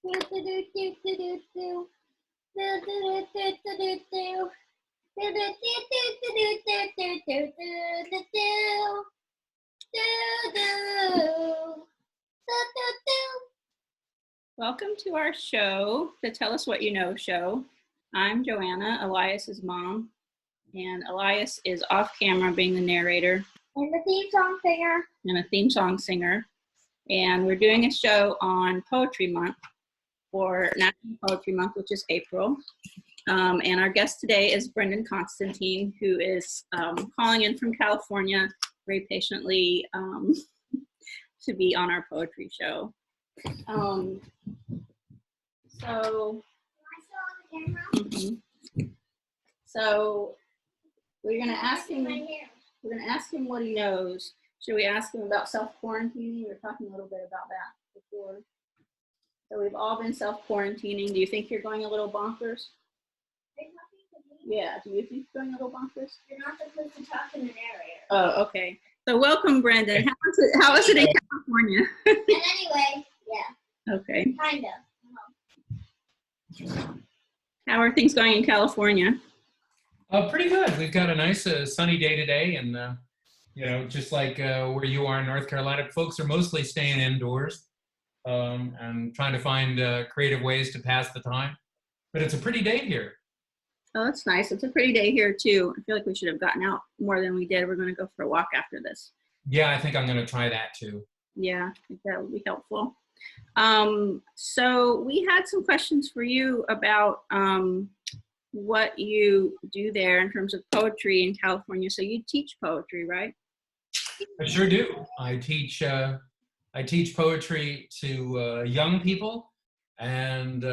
Welcome to our show, the Tell Us What You Know show. I'm Joanna, Elias's mom, and Elias is off camera being the narrator. And the theme song singer. And a theme song singer. And we're doing a show on Poetry Month for National Poetry Month, which is April. And our guest today is Brendan Constantine, who is calling in from California very patiently to be on our poetry show. So we're gonna ask him. We're gonna ask him what he knows. Should we ask him about self-quarantining? We were talking a little bit about that before. So we've all been self-quarantining. Do you think you're going a little bonkers? Yeah. Do you think you're going a little bonkers? You're not supposed to talk in the narrator. Oh, okay. So welcome, Brendan. How is it in California? And anyway, yeah. Okay. Kind of. How are things going in California? Pretty good. We've got a nice sunny day today, and just like where you are in North Carolina, folks are mostly staying indoors and trying to find creative ways to pass the time. But it's a pretty day here. Oh, that's nice. It's a pretty day here too. I feel like we should have gotten out more than we did. We're going to go for a walk after this. Yeah, I think I'm going to try that too. Yeah, I think that would be helpful. So we had some questions for you about what you do there in terms of poetry in California. So you teach poetry, right? I sure do. I teach poetry to young people and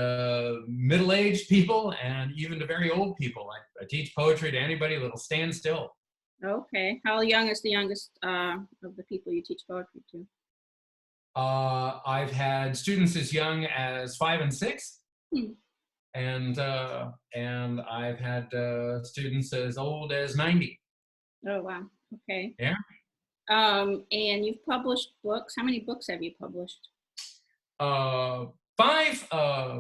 middle-aged people and even to very old people. I teach poetry to anybody that'll stand still. Okay. How young is the youngest of the people you teach poetry to? I've had students as young as 5 and 6, and I've had students as old as 90. Oh wow! Okay. Yeah. And you've published books. How many books have you published? 5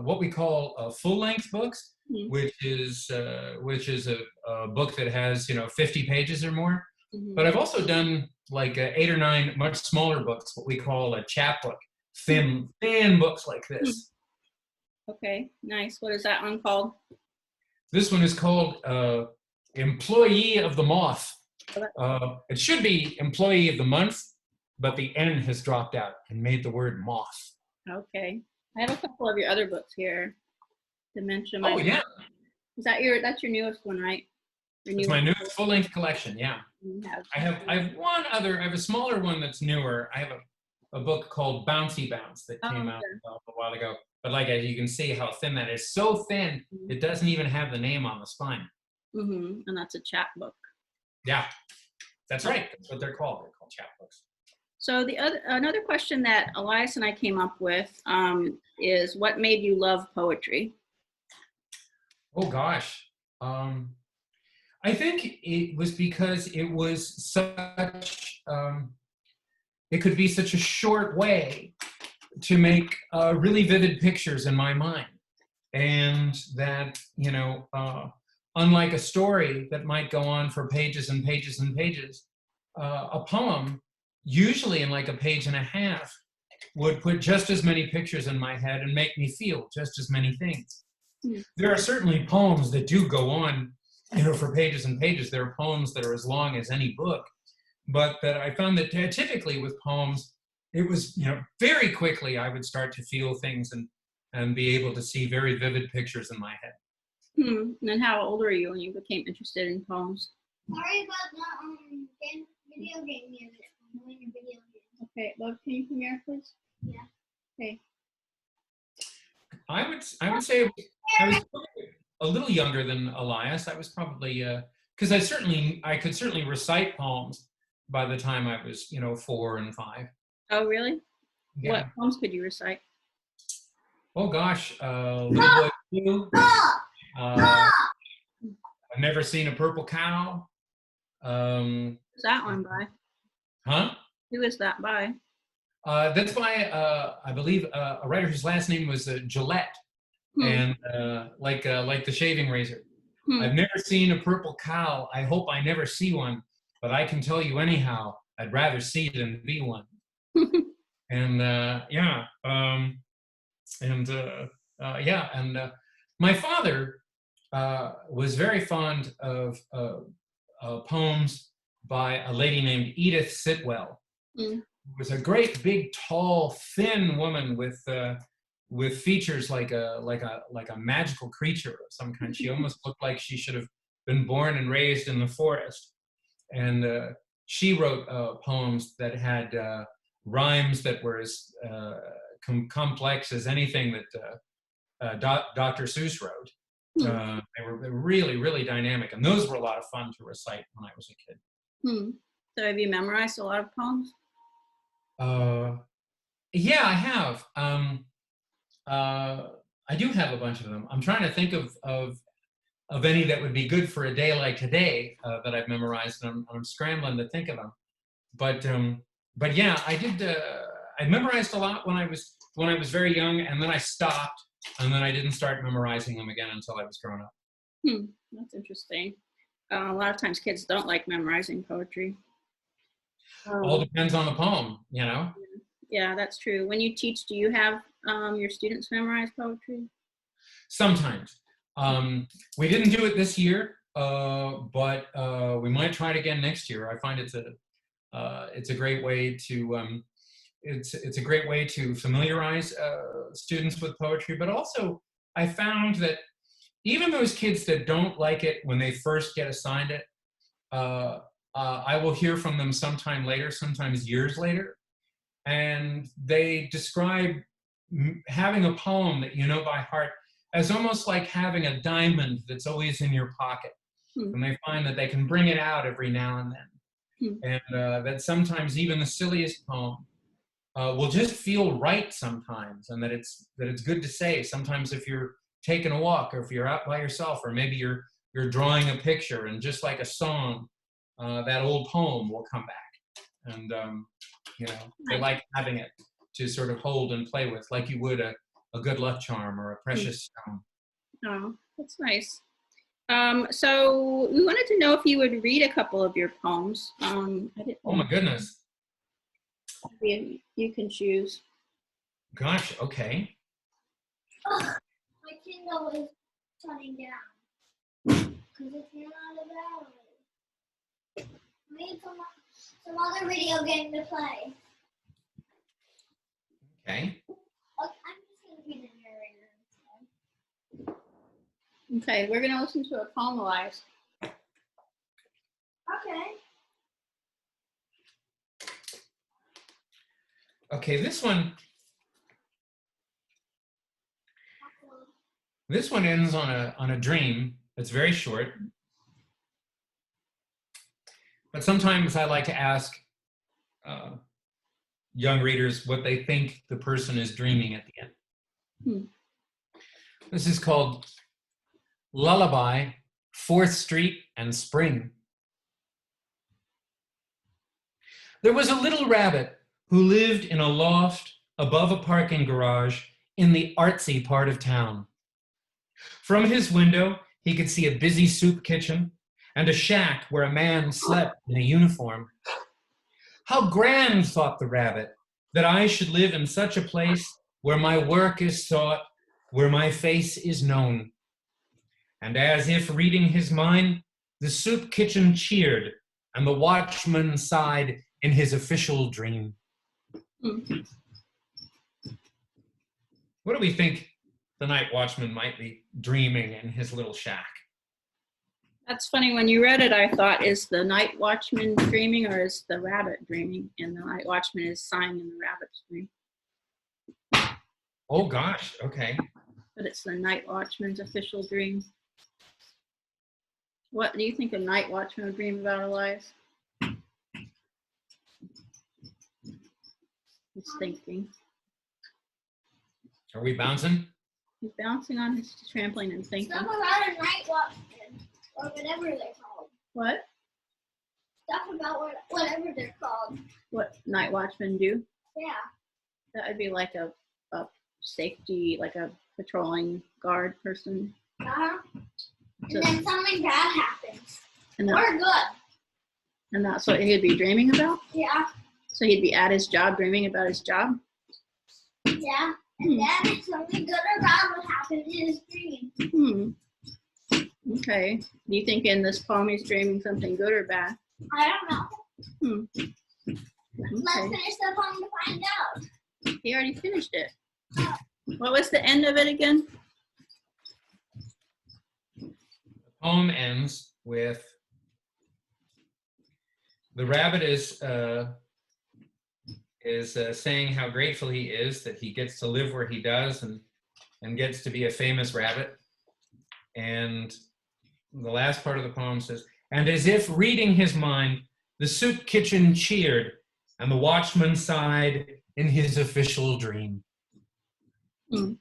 what we call full-length books, which is a book that has 50 pages or more. But I've also done like 8 or 9 much smaller books, what we call a chapbook, thin books like this. Okay, nice. What is that one called? This one is called Employee of the Moth. It should be Employee of the Month, but the N has dropped out and made the word moth. Okay. I have a couple of your other books here. Dementia. Oh, yeah. Is that that's your newest one, right? It's my newest full-length collection, yeah. I have one other, I have a smaller one that's newer. I have a book called Bouncy Bounce that came out a while ago. But like you can see how thin that is. So thin, it doesn't even have the name on the spine. And that's a chapbook. Yeah, that's right. That's what they're called. They're called chapbooks. So another question that Elias and I came up with is, what made you love poetry? Oh gosh. I think it was because it was such, it could be such a short way to make really vivid pictures in my mind. And that, unlike a story that might go on for pages and pages and pages, a poem, usually in like a page and a half, would put just as many pictures in my head and make me feel just as many things. There are certainly poems that do go on for pages and pages. There are poems that are as long as any book, but that I found that typically with poems, it was, very quickly I would start to feel things and be able to see very vivid pictures in my head. And then how old were you when you became interested in poems? Sorry about the video game music. I'm doing a video game. Okay, well, can you come here, please? Yeah. Okay. I would say I was a little younger than Elias. I was probably because I could certainly recite poems by the time I was 4 and 5. Oh really? Yeah. What poems could you recite? Oh gosh, Little Boy Blue. I've Never Seen a Purple Cow. Who's that one by? Huh? Who is that by? That's by, I believe, a writer whose last name was Gillette, and like the shaving razor. I've never seen a purple cow. I hope I never see one, but I can tell you anyhow, I'd rather see than be one. And yeah, my father was very fond of poems by a lady named Edith Sitwell, who was a great, big, tall, thin woman with features like a magical creature of some kind. She almost looked like she should have been born and raised in the forest. And she wrote poems that had rhymes that were as complex as anything that Dr. Seuss wrote. They were really, really dynamic, and those were a lot of fun to recite when I was a kid. So have you memorized a lot of poems? Yeah, I have. I do have a bunch of them. I'm trying to think of any that would be good for a day like today that I've memorized, and I'm scrambling to think of them. But yeah, I did. I memorized a lot when I was very young, and then I stopped, and then I didn't start memorizing them again until I was grown up. That's interesting. A lot of times kids don't like memorizing poetry. All depends on the poem, you know? Yeah, that's true. When you teach, do you have your students memorize poetry? Sometimes. We didn't do it this year, but we might try it again next year. I find it's a great way to it's a great way to familiarize students with poetry. But also, I found that even those kids that don't like it when they first get assigned it, I will hear from them sometime later, sometimes years later, and they describe having a poem that you know by heart as almost like having a diamond that's always in your pocket. And they find that they can bring it out every now and then. And that sometimes even the silliest poem will just feel right sometimes, and that it's good to say. Sometimes if you're taking a walk, or if you're out by yourself, or maybe you're drawing a picture, and just like a song, that old poem will come back. And you know, they like having it to sort of hold and play with, like you would a good luck charm or a precious stone. Oh, that's nice. So we wanted to know if you would read a couple of your poems. Oh my goodness. You can choose. Gosh, okay. My Kindle is shutting down because it's ran out of battery. I need some other video game to play. Okay. I'm just going to be the narrator instead. Okay, we're going to listen to a poem, Elias. Okay. Okay, this one ends on a dream. It's very short. But sometimes I like to ask young readers what they think the person is dreaming at the end. This is called Lullaby, 4th Street and Spring. There was a little rabbit who lived in a loft above a parking garage in the artsy part of town. From his window, he could see a busy soup kitchen and a shack where a man slept in a uniform. How grand, thought the rabbit, that I should live in such a place where my work is sought, where my face is known. And as if reading his mind, the soup kitchen cheered and the watchman sighed in his official dream. What do we think the night watchman might be dreaming in his little shack? That's funny. When you read it, I thought, is the night watchman dreaming, or is the rabbit dreaming? And the night watchman is sighing in the rabbit's dream. Oh, gosh. Okay. But it's the night watchman's official dream. What do you think a night watchman would dream about, Elias? He's thinking. Are we bouncing? He's bouncing on his trampoline and thinking. Stuff about a night watchman, or whatever they're called. What? Stuff about whatever they're called. What night watchmen do? Yeah. That would be like a safety, like a patrolling guard person. Uh-huh. So- And then something bad happens. And, We're good. and that's what he'd be dreaming about? Yeah. So he'd be at his job dreaming about his job? Yeah. And then something good or bad would happen in his dream. Okay. Do you think in this poem he's dreaming something good or bad? I don't know. Okay. Let's finish the poem to find out. He already finished it. What was the end of it again? The poem ends with the rabbit is saying how grateful he is that he gets to live where he does and gets to be a famous rabbit. And the last part of the poem says, and as if reading his mind, the soup kitchen cheered and the watchman sighed in his official dream. The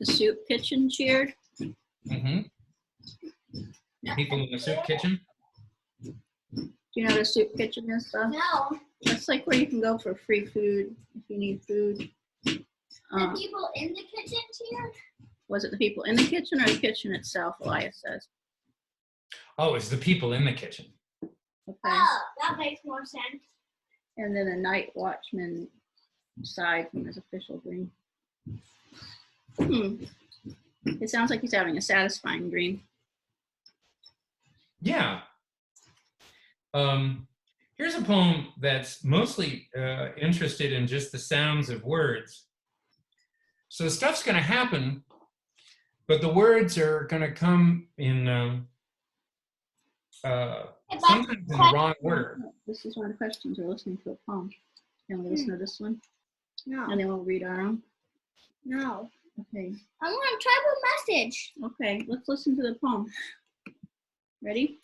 soup kitchen cheered? Mm-hmm. The people in the soup kitchen? Do you know what a soup kitchen is, though? No. That's like where you can go for free food if you need food. The people in the kitchen cheered? Was it the people in the kitchen or the kitchen itself, Elias says? Oh, it's the people in the kitchen. Okay. Oh, that makes more sense. And then a night watchman sighed from his official dream. It sounds like he's having a satisfying dream. Yeah. Here's a poem that's mostly interested in just the sounds of words. So stuff's going to happen, but the words are going to come in sometimes in the wrong order. This is one of the questions. We're listening to a poem. Can we listen to this one? No. And then we'll read our own. No. Okay. I want a tribal message. Okay, let's listen to the poem. Ready?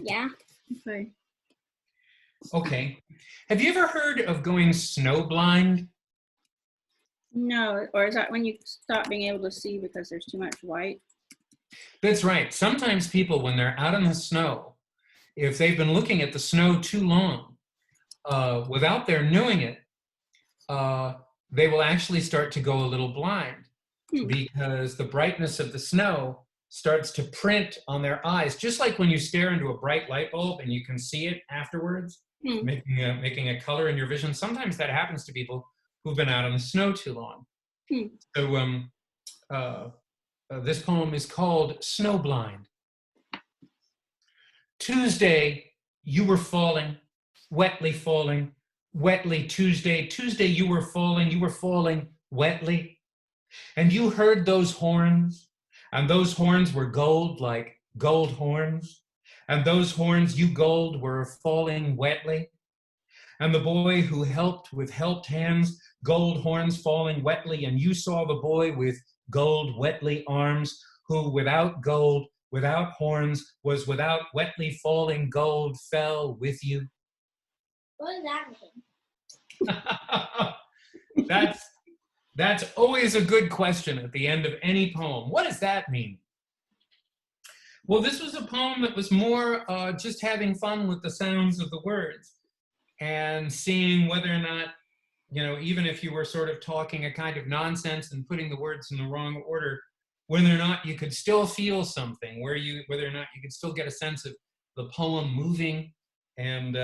Yeah. Okay. Okay. Have you ever heard of going snowblind? No, or is that when you stop being able to see because there's too much white? That's right. Sometimes people, when they're out in the snow, if they've been looking at the snow too long, without their knowing it, they will actually start to go a little blind because the brightness of the snow starts to print on their eyes, just like when you stare into a bright light bulb and you can see it afterwards, making a color in your vision. Sometimes that happens to people who've been out in the snow too long. So this poem is called Snowblind. Tuesday, you were falling, wetly Tuesday. Tuesday, you were falling wetly. And you heard those horns, and those horns were gold like gold horns. And those horns you gold were falling wetly. And the boy who helped with helped hands, gold horns falling wetly. And you saw the boy with gold wetly arms, who without gold, without horns, was without wetly falling gold, fell with you. What does that mean? That's always a good question at the end of any poem. What does that mean? Well, this was a poem that was more just having fun with the sounds of the words and seeing whether or not, even if you were sort of talking a kind of nonsense and putting the words in the wrong order, whether or not you could still feel something, whether or not you could still get a sense of the poem moving and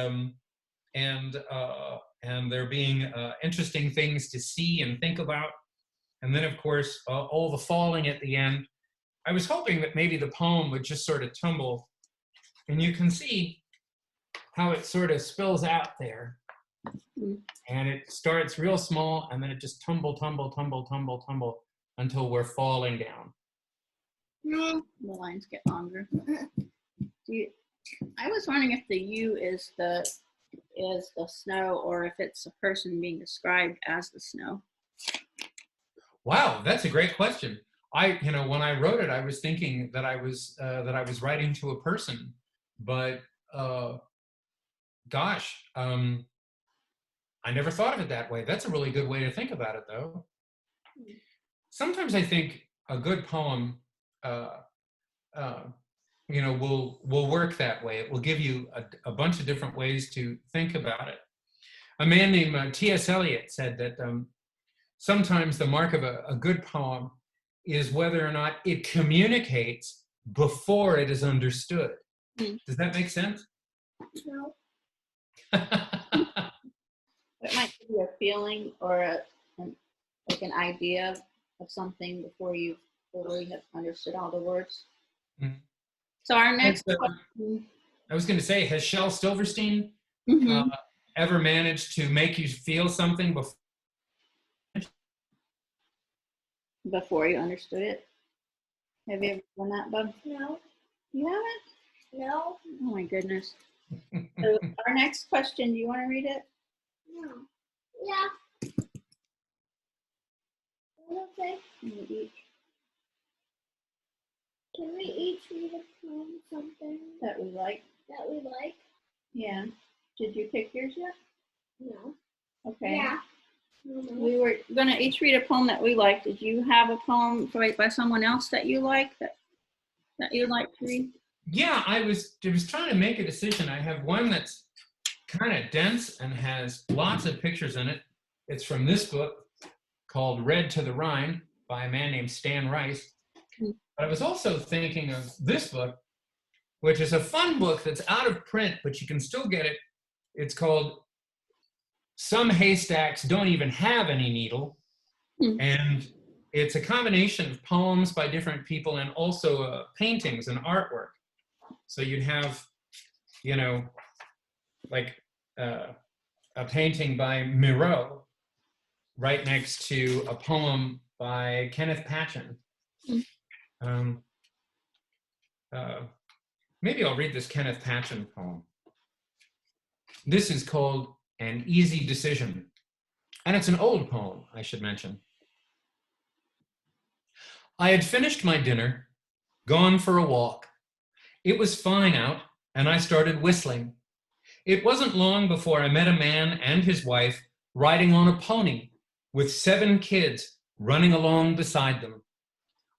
there being interesting things to see and think about. And then, of course, all the falling at the end. I was hoping that maybe the poem would just sort of tumble. And you can see how it sort of spills out there. And it starts real small, and then it just tumble until we're falling down. The lines get longer. I was wondering if the you is the snow, or if it's a person being described as the snow. Wow, that's a great question. When I wrote it, I was thinking that I was writing to a person, but I never thought of it that way. That's a really good way to think about it, though. Sometimes I think a good poem, will work that way. It will give you a bunch of different ways to think about it. A man named T.S. Eliot said that sometimes the mark of a good poem is whether or not it communicates before it is understood. Does that make sense? No. It might give you a feeling or like an idea of something before you fully have understood all the words. Mhm. So our next That's, question. I was going to say, has Shel Silverstein Mhm. ever managed to make you feel something before? Before you understood it. Have you ever done that, Bub? No. You haven't? No. Oh my goodness. So our next question, do you want to read it? No. Yeah. Okay. Can we each read a poem, something That we like. that we like? Yeah. Did you pick yours yet? No. Okay. Yeah. Mm-hmm. We were going to each read a poem that we like. Did you have a poem by someone else that you like that you'd like to read? Yeah, I was trying to make a decision. I have one that's kind of dense and has lots of pictures in it. It's from this book called Read to the Rhine by a man named Stan Rice. But I was also thinking of this book, which is a fun book that's out of print, but you can still get it. It's called Some Haystacks Don't Even Have Any Needle. And it's a combination of poems by different people and also paintings and artwork. So you'd have, you know, like a painting by Miro right next to a poem by Kenneth Patchen. Maybe I'll read this Kenneth Patchen poem. This is called An Easy Decision. And it's an old poem, I should mention. I had finished my dinner, gone for a walk. It was fine out, and I started whistling. It wasn't long before I met a man and his wife riding on a pony with 7 kids running along beside them.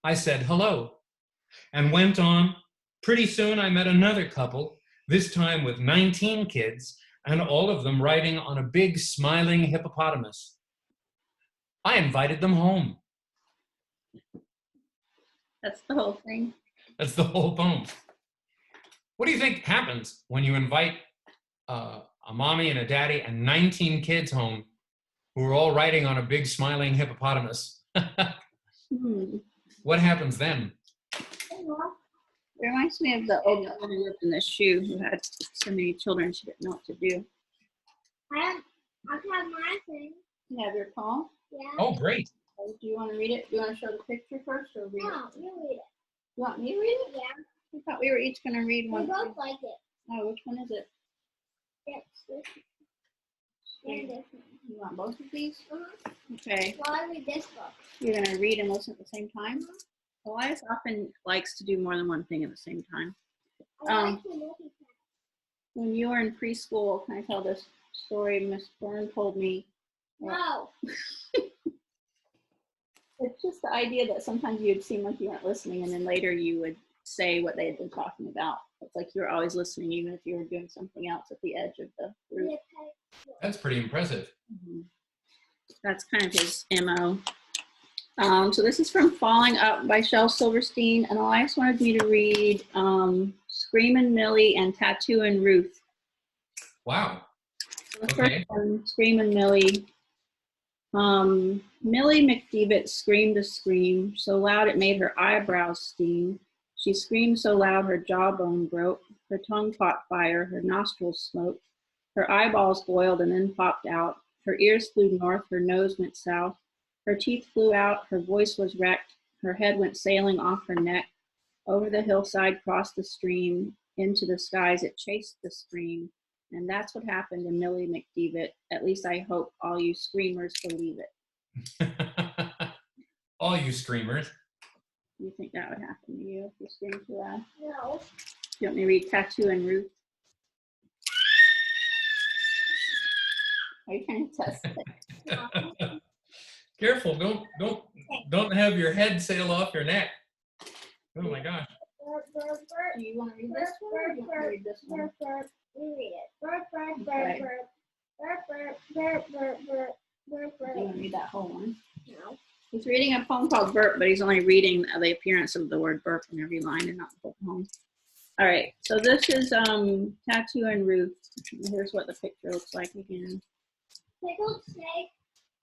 I said hello and went on. Pretty soon I met another couple, this time with 19 kids, and all of them riding on a big smiling hippopotamus. I invited them home. That's the whole thing. That's the whole poem. What do you think happens when you invite a mommy and a daddy and 19 kids home who are all riding on a big smiling hippopotamus? What happens then? It reminds me of the old woman who lived in the shoe who had so many children she didn't know what to do. I have my thing. You have your poem? Yeah. Oh, great. Do you want to read it? Do you want to show the picture first or read it? No, you read it. You want me to read it? Yeah. I thought we were each going to read We one. both like it. Oh, which one is it? It's this one. And this one. You want both of these? Uh-huh. Okay. Well, I read this book. You're going to read and listen at the same time? Elias often likes to do more than one thing at the same time. I like to multitask. When you were in preschool, can I tell this story Miss Byrne told me? No. It's just the idea that sometimes you'd seem like you weren't listening, and then later you would say what they had been talking about. It's like you were always listening, even if you were doing something else at the edge of the group. That's pretty impressive. That's kind of his MO. So this is from Falling Up by Shel Silverstein, and Elias wanted me to read Screamin' Millie and Tattooin' Ruth. Wow. So the first one, Screamin' Millie. Millie McDevitt screamed a scream so loud it made her eyebrows steam. She screamed so loud her jawbone broke, her tongue caught fire, her nostrils smoked, her eyeballs boiled and then popped out, her ears flew north, her nose went south, her teeth flew out, her voice was wrecked, her head went sailing off her neck, over the hillside, crossed the stream, into the skies it chased the scream. And that's what happened to Millie McDevitt. At least I hope all you screamers believe it. All you screamers. Do you think that would happen to you if you screamed too loud? No. Do you want me to read Tattooin' Ruth? Are you trying to test it? Careful, don't have your head sail off your neck. Oh my gosh. Do you want to read this one or do you want to read this one? You read it. Bird, bird, Okay. bird, bird. Burp, burp, burp, burp, burp, burp, Do you burp. want to read that whole one? No. He's reading a poem called Burp, but he's only reading the appearance of the word burp in every line and not the whole poem. All right, so this is Tattoo and Ruth. Here's what the picture looks like again. Pickled snake,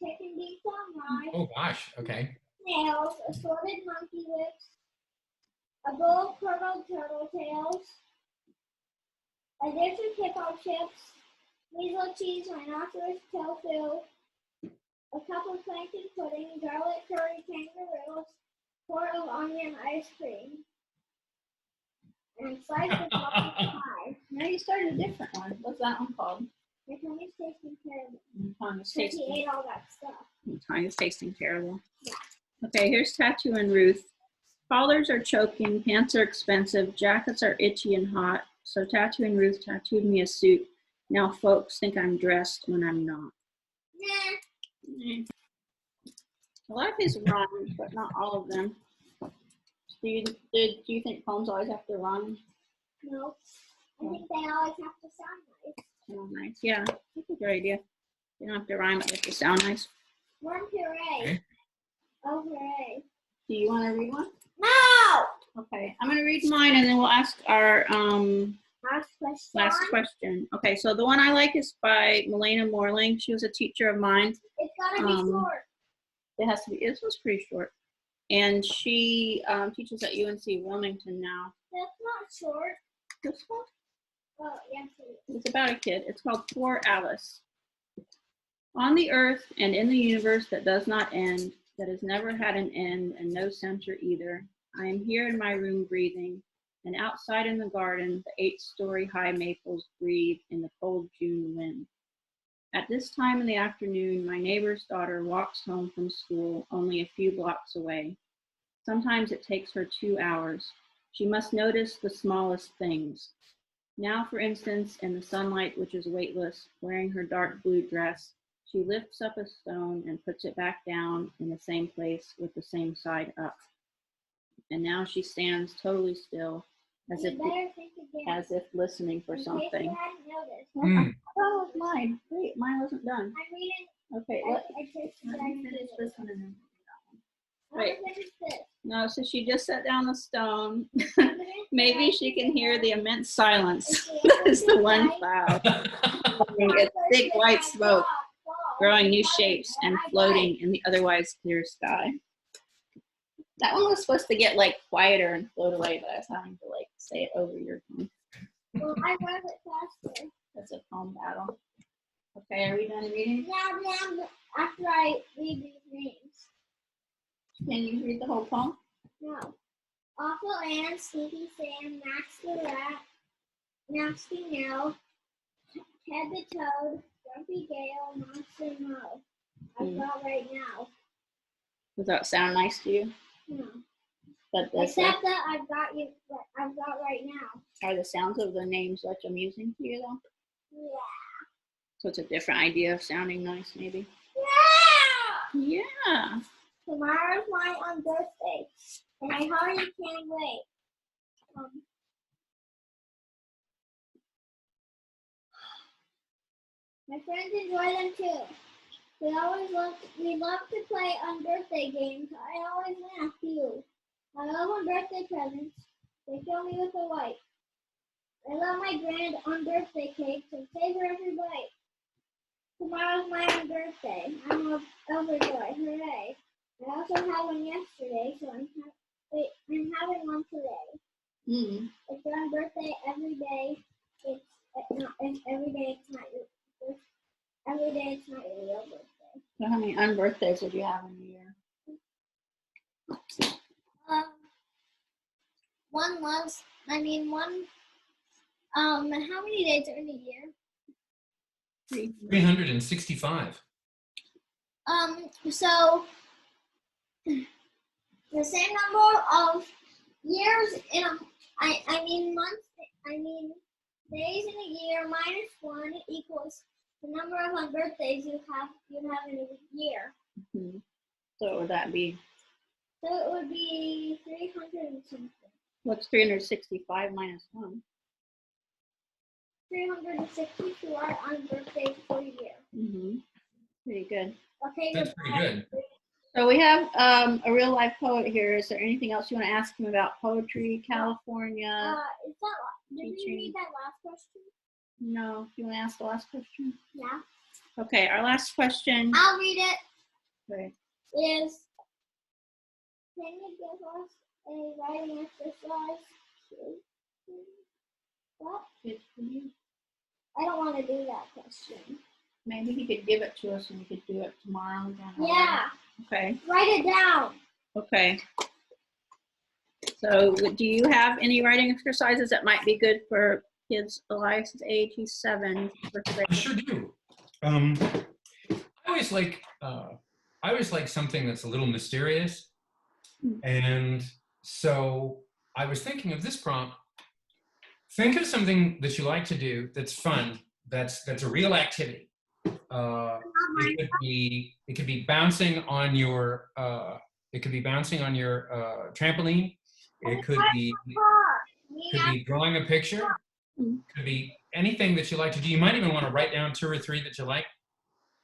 chicken beef on rye, Oh gosh. Okay. snails, assorted monkey lips, a bowl of curdled turtle tails, a dish of hippo chips, weasel cheese, rhinoceros tofu, a cup of plankton pudding, garlic curry kangaroos, quart of onion ice cream, and slice of pumpkin pie. Now you started a different one. What's that one called? My tummy's tasting terrible. Tanya's Because tasting. he ate all that stuff. Tanya's tasting terrible. Yeah. Okay, here's Tattoo and Ruth. Collars are choking, pants are expensive, jackets are itchy and hot. So Tattoo and Ruth tattooed me a suit. Now folks think I'm dressed when I'm not. Nah. A lot of his rhymes, but not all of them. Do you think poems always have to rhyme? No. I think they always have to sound nice. Oh, nice. Yeah, that's a good idea. You don't have to rhyme it, you have to sound nice. One puree. Okay. Oh, hooray. Do you want to read one? No! Okay, I'm going to read mine and then we'll ask our Last question. last question. Okay, so the one I like is by Milena Morling. She was a teacher of mine. It's gotta be short. It has to be, this was pretty short. And she teaches at UNC Wilmington now. That's not short. This one? Oh, yes, it is. It's about a kid. It's called Poor Alice. On the earth and in the universe that does not end, that has never had an end and no center either, I am here in my room breathing, and outside in the garden, the 8-story high maples breathe in the cold June wind. At this time in the afternoon, my neighbor's daughter walks home from school only a few blocks away. Sometimes it takes her 2 hours. She must notice the smallest things. Now, for instance, in the sunlight, which is weightless, wearing her dark blue dress, she lifts up a stone and puts it back down in the same place with the same side up. And now she stands totally still, as You if better think again. as if listening for In case something. you hadn't noticed. Hmm. Oh, it's mine. Wait, mine wasn't done. I'm reading. Okay, I tasted let that. me finish this one and then I want to finish this. no, so she just set down the stone. I'm gonna Maybe she can hear the immense silence. That is the one cloud. It's thick white smoke, growing new shapes and floating in the otherwise clear sky. That one was supposed to get like quieter and float away, but I was having to like say it over your phone. Well, I wrote it faster. That's a phone battle. Okay, are we done reading? Now, after I read these names. Can you read the whole poem? No. Awful Ann, Sneaky Sam, Max the Rat, Nasty Nell, Ted the Toad, Grumpy Gale, Monster Mo. I've got right now. Does that sound nice to you? No. But this, Except that I've got right now. are the sounds of the names much amusing to you though? Yeah. So it's a different idea of sounding nice, maybe? Yeah! Yeah. Tomorrow's my birthday, and I hardly can't wait. My friends enjoy them too. We love to play on birthday games. I always win a few. I love on birthday presents. They fill me with delight. I love my grand on birthday cakes and savor every bite. Tomorrow's my birthday. I'm overjoyed. Hooray! I also had one yesterday, so I'm having one today. Mm. If you're on birthday every day, every day it's not your real birthday. So how many unbirthdays did you have in a year? How many days are in a year? 365. So the same number of years in months, days in a year minus 1 equals the number of birthdays you have in a year. Mm-hmm. So what would that be? So it would be 300 and something. What's 365 minus 1? 362 are on birthdays for a year. Mm-hmm. Pretty good. Okay, That's pretty good. So we have a real life poet here. Is there anything else you want to ask him about poetry, California? Did we read that last question? No. You want to ask the last question? Yeah. Okay, our last question. I'll read it. Okay. Is, can you give us a writing exercise? What? I don't want to do that question. Maybe he could give it to us and we could do it tomorrow. Yeah. Okay. Write it down. Okay. So do you have any writing exercises that might be good for kids Elias' age? He's 7. I sure do. I always like something that's a little mysterious, and so I was thinking of this prompt. Think of something that you like to do that's fun, that's a real activity. It could be bouncing on your trampoline. It could be drawing a picture. Could be anything that you like to do. You might even want to write down 2 or 3 that you like.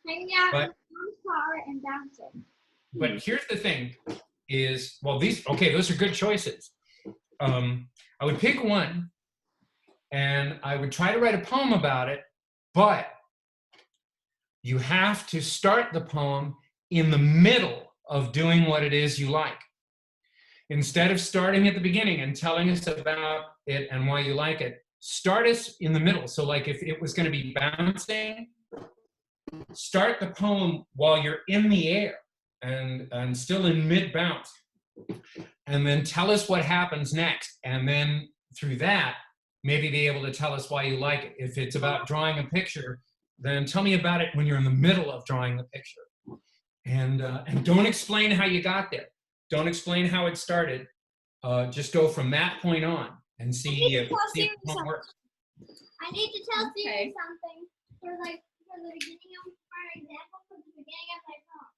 Hanging out in mom's car and bouncing. But here's the thing: is those are good choices. I would pick one, and I would try to write a poem about it, but you have to start the poem in the middle of doing what it is you like. Instead of starting at the beginning and telling us about it and why you like it, start us in the middle. So like if it was going to be bouncing, start the poem while you're in the air and still in mid-bounce. And then tell us what happens next. And then through that, maybe be able to tell us why you like it. If it's about drawing a picture, then tell me about it when you're in the middle of drawing the picture. And don't explain how you got there. Don't explain how it started. Just go from that point on and see if it works. I need to tell Siri something for the beginning of our example for the beginning of my poem.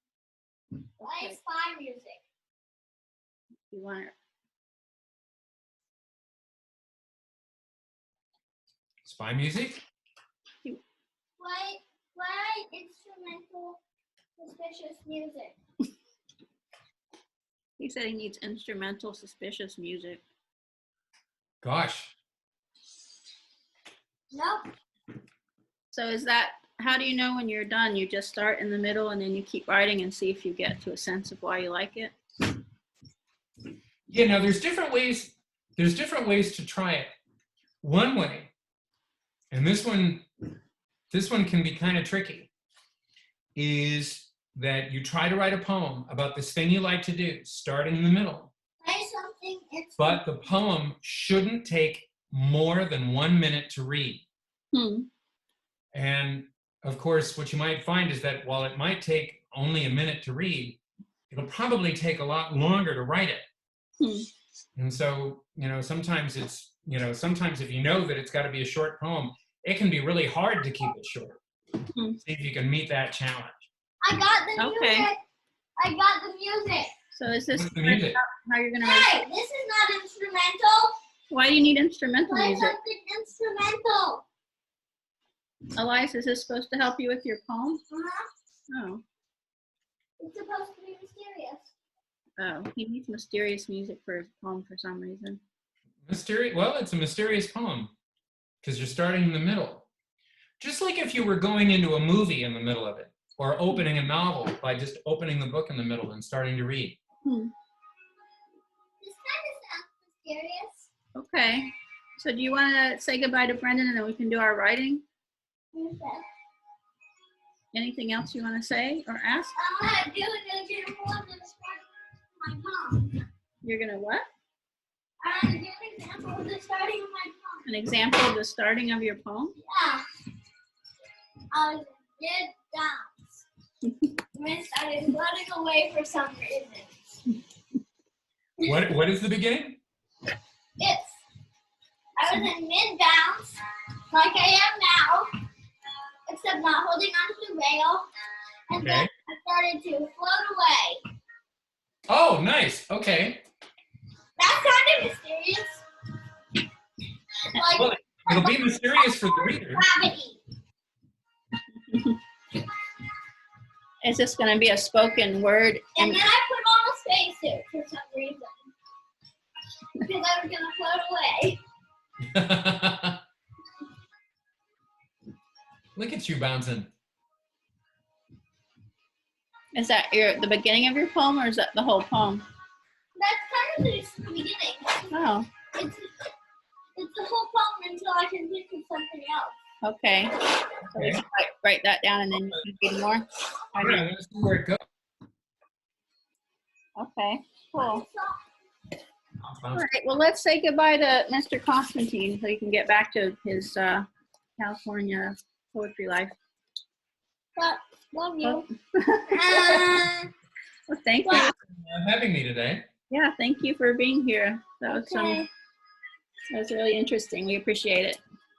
Play spy music. You want it? Spy music? Play instrumental suspicious music. He said he needs instrumental suspicious music. Gosh. Nope. So is that, how do you know when you're done? You just start in the middle and then you keep writing and see if you get to a sense of why you like it? Yeah, now there's different ways to try it. One way, and this one can be kind of tricky, is that you try to write a poem about this thing you like to do, starting in the middle. Play something. But the poem shouldn't take more than 1 minute to read. And of course, what you might find is that while it might take only a minute to read, it'll probably take a lot longer to write it. And so, sometimes if you know that it's got to be a short poem, it can be really hard to keep it short. See if you can meet that challenge. I got the music. I got the music. So is this the music? How you're gonna? Hey, this is not instrumental. Why do you need instrumental Play music? something instrumental. Elias, is this supposed to help you with your poem? Oh. It's supposed to be mysterious. Oh, he needs mysterious music for his poem for some reason. Mysterious? Well, it's a mysterious poem because you're starting in the middle. Just like if you were going into a movie in the middle of it, or opening a novel by just opening the book in the middle and starting to read. This kind of sounds mysterious. Okay. So do you want to say goodbye to Brendan and then we can do our writing? Anything else you want to say or ask? I'm going to do an example of the starting of my poem. You're going to what? I'm going to do an example of the starting of my poem. An example of the starting of your poem? Yeah. I was dead down. And I started running away for some reason. What is the beginning? I was in mid-bounce, like I am now, except not holding onto the rail, and then I started to float away. Oh, nice. Okay. That's kind of mysterious. It'll be mysterious for the reader. Gravity. Is this going to be a spoken word? And then I put on a spacesuit for some reason. Because I was going to float away. Look at you bouncing. Is that the beginning of your poem, or is that the whole poem? That's kind of the beginning. Oh, It's the whole poem until I can think of something else. okay. So we can write that down and then you can read more. Yeah, let's see where it goes. Okay, cool. Bounce, All bounce. right, well, let's say goodbye to Mr. Constantine so he can get back to his California poetry life. But, love you. Well, thank you. Well, Having me today. Yeah, thank you for being here. That was okay. that was really interesting. We appreciate it.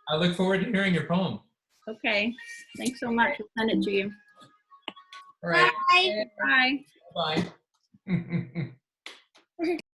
I look forward to hearing your poem. Okay, thanks so much. We'll send it to you. All right. Bye. Bye. Bye.